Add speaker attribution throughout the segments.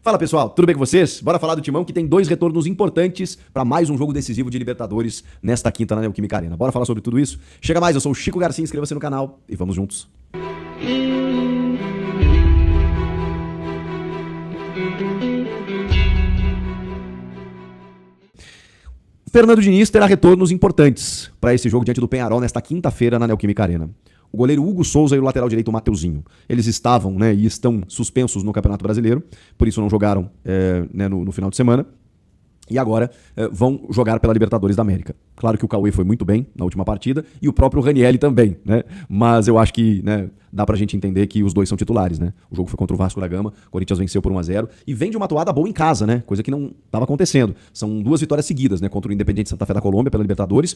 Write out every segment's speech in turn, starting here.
Speaker 1: Fala pessoal, tudo bem com vocês? Bora falar do Timão que tem 2 retornos importantes para mais um jogo decisivo de Libertadores nesta quinta na Neoquímica Arena. Bora falar sobre tudo isso? Chega mais, eu sou o Chico Garcia, inscreva-se no canal e vamos juntos. Fernando Diniz terá retornos importantes para esse jogo diante do Peñarol nesta quinta-feira na Neoquímica Arena. O goleiro Hugo Souza e o lateral direito Mateuzinho. Eles estavam e estão suspensos no Campeonato Brasileiro, por isso não jogaram no final de semana. E agora vão jogar pela Libertadores da América. Claro que o Cauê foi muito bem na última partida e o próprio Ranieri também, né? Mas eu acho que dá pra gente entender que os dois são titulares, né? O jogo foi contra o Vasco da Gama, o Corinthians venceu por 1-0 e vem de uma atuada boa em casa, né? Coisa que não estava acontecendo. São 2 vitórias seguidas, né? Contra o Independiente Santa Fé da Colômbia pela Libertadores,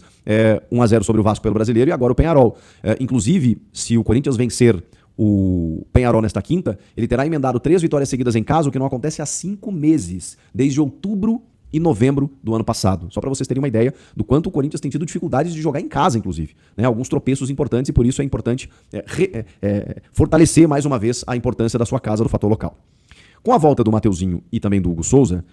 Speaker 1: 1-0 sobre o Vasco pelo Brasileiro e agora o Peñarol. Inclusive, se o Corinthians vencer o Peñarol nesta quinta, ele terá emendado 3 vitórias seguidas em casa, o que não acontece há 5 meses, desde outubro e novembro do ano passado. Só para vocês terem uma ideia do quanto o Corinthians tem tido dificuldades de jogar em casa, inclusive. Alguns tropeços importantes e por isso é importante fortalecer mais uma vez a importância da sua casa, do fator local. Com a volta do Mateuzinho e também do Hugo Souza,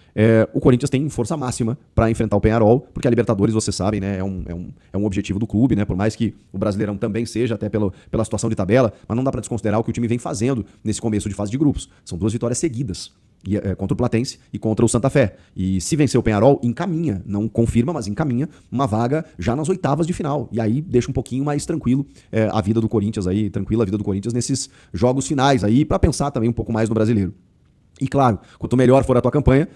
Speaker 1: o Corinthians tem força máxima para enfrentar o Peñarol, porque a Libertadores, vocês sabem, é um objetivo do clube, por mais que o Brasileirão também seja, até pela situação de tabela, mas não dá para desconsiderar o que o time vem fazendo nesse começo de fase de grupos. São 2 vitórias seguidas. Contra o Platense e contra o Santa Fé. E se vencer o Peñarol, encaminha, não confirma, mas encaminha uma vaga já nas oitavas de final. E aí deixa um pouquinho mais tranquilo a vida do Corinthians aí, tranquila a vida do Corinthians nesses jogos finais aí, para pensar também um pouco mais no Brasileiro. E claro, quanto melhor for a tua campanha,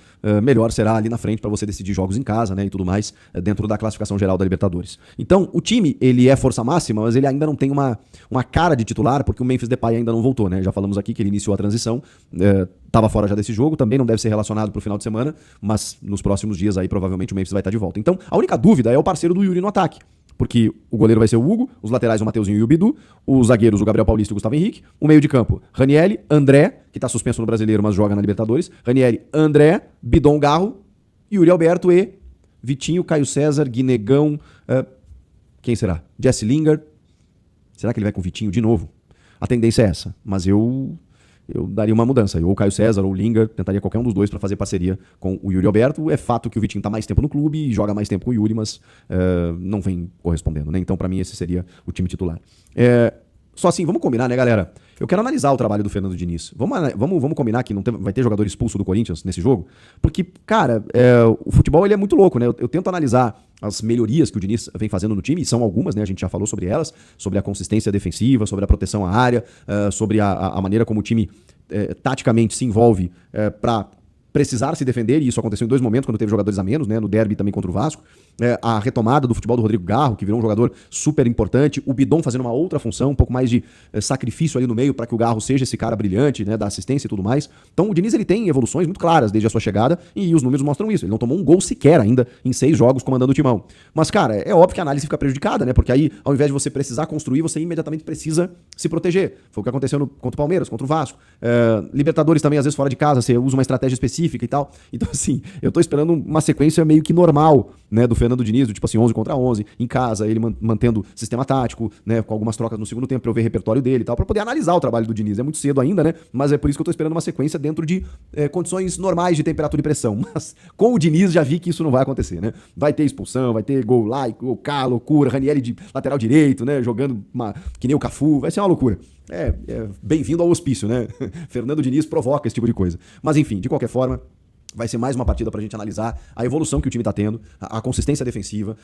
Speaker 1: melhor será ali na frente para você decidir jogos em casa, e tudo mais, dentro da classificação geral da Libertadores. Então, o time, ele é força máxima, mas ele ainda não tem uma cara de titular, porque o Memphis Depay ainda não voltou, Já falamos aqui que ele iniciou a transição, estava fora já desse jogo, também não deve ser relacionado para o final de semana, mas nos próximos dias aí provavelmente o Memphis vai estar de volta. Então, a única dúvida é o parceiro do Yuri no ataque. Porque o goleiro vai ser o Hugo, os laterais o Mateuzinho e o Bidu, os zagueiros o Gabriel Paulista e o Gustavo Henrique, o meio de campo Ranieri, André, que está suspenso no Brasileiro, mas joga na Libertadores, Ranieri, André, Bidon Garro, Yuri Alberto e Vitinho, Caio César, Guinegão, quem será? Jesse Lingard. Será que ele vai com o Vitinho de novo? A tendência é essa, mas eu daria uma mudança. Ou o Caio César ou o Lingard, tentaria qualquer um dos dois para fazer parceria com o Yuri Alberto. É fato que o Vitinho está mais tempo no clube e joga mais tempo com o Yuri, mas não vem correspondendo, Então, para mim, esse seria o time titular. Só assim, vamos combinar, galera? Eu quero analisar o trabalho do Fernando Diniz. Vamos combinar que vai ter jogador expulso do Corinthians nesse jogo? Porque, cara, o futebol ele é muito louco, Eu tento analisar as melhorias que o Diniz vem fazendo no time, e são algumas, A gente já falou sobre elas, sobre a consistência defensiva, sobre a proteção à área, sobre a maneira como o time taticamente se envolve para precisar se defender, e isso aconteceu em 2 momentos, quando teve jogadores a menos, no derby também contra o Vasco. A retomada do futebol do Rodrigo Garro, que virou um jogador super importante, o Bidon fazendo uma outra função, um pouco mais de sacrifício ali no meio para que o Garro seja esse cara brilhante, da assistência e tudo mais. Então o Diniz ele tem evoluções muito claras desde a sua chegada e os números mostram isso. Ele não tomou um gol sequer ainda em 6 jogos comandando o Timão. Mas, cara, é óbvio que a análise fica prejudicada, Porque aí, ao invés de você precisar construir, você imediatamente precisa se proteger. Foi o que aconteceu contra o Palmeiras, contra o Vasco. Libertadores também, às vezes, fora de casa, você usa uma estratégia específica e tal. Então, assim, eu tô esperando uma sequência meio que normal, do Fernando Diniz, do tipo assim, 11 contra 11, em casa, ele mantendo sistema tático, com algumas trocas no segundo tempo pra eu ver o repertório dele e tal, pra poder analisar o trabalho do Diniz. É muito cedo ainda, Mas é por isso que eu tô esperando uma sequência dentro de condições normais de temperatura e pressão. Mas com o Diniz já vi que isso não vai acontecer, Vai ter expulsão, vai ter gol lá, gol cá, loucura, Ranieri de lateral direito, jogando que nem o Cafu, vai ser uma loucura. Bem-vindo ao hospício, Fernando Diniz provoca esse tipo de coisa. Mas enfim, de qualquer forma, vai ser mais uma partida pra gente analisar a evolução que o time tá tendo, a consistência defensiva,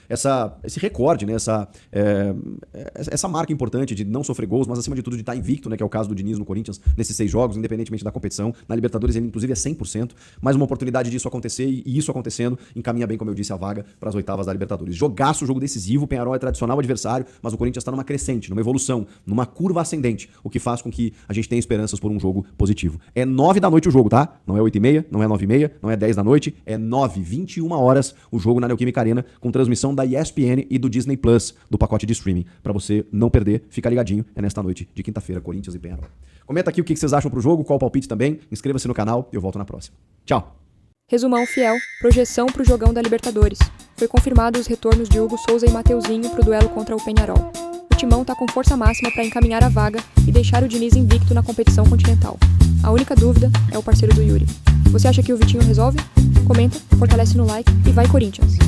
Speaker 1: esse recorde, essa marca importante de não sofrer gols, mas acima de tudo de estar invicto, que é o caso do Diniz no Corinthians, nesses 6 jogos, independentemente da competição. Na Libertadores ele inclusive é 100%, mais uma oportunidade disso acontecer e isso acontecendo encaminha bem, como eu disse, a vaga para as oitavas da Libertadores. Jogaço, jogo decisivo, o Peñarol é tradicional adversário, mas o Corinthians está numa crescente, numa evolução, numa curva ascendente, o que faz com que a gente tenha esperanças por um jogo positivo. É 9 da noite o jogo, tá? Não é 8h30, não é 9h30, não é 10 da noite, é 21 horas o jogo na Neoquímica Arena, com transmissão da ESPN e do Disney Plus, do pacote de streaming. Pra você não perder, fica ligadinho, é nesta noite de quinta-feira, Corinthians e Peñarol. Comenta aqui o que vocês acham pro jogo, qual o palpite também, inscreva-se no canal e eu volto na próxima. Tchau!
Speaker 2: Resumão fiel, projeção pro jogão da Libertadores. Foi confirmado os retornos de Hugo Souza e Mateuzinho pro duelo contra o Peñarol. O Timão tá com força máxima para encaminhar a vaga e deixar o Diniz invicto na competição continental. A única dúvida é o parceiro do Yuri. Você acha que o Vitinho resolve? Comenta, fortalece no like e vai Corinthians!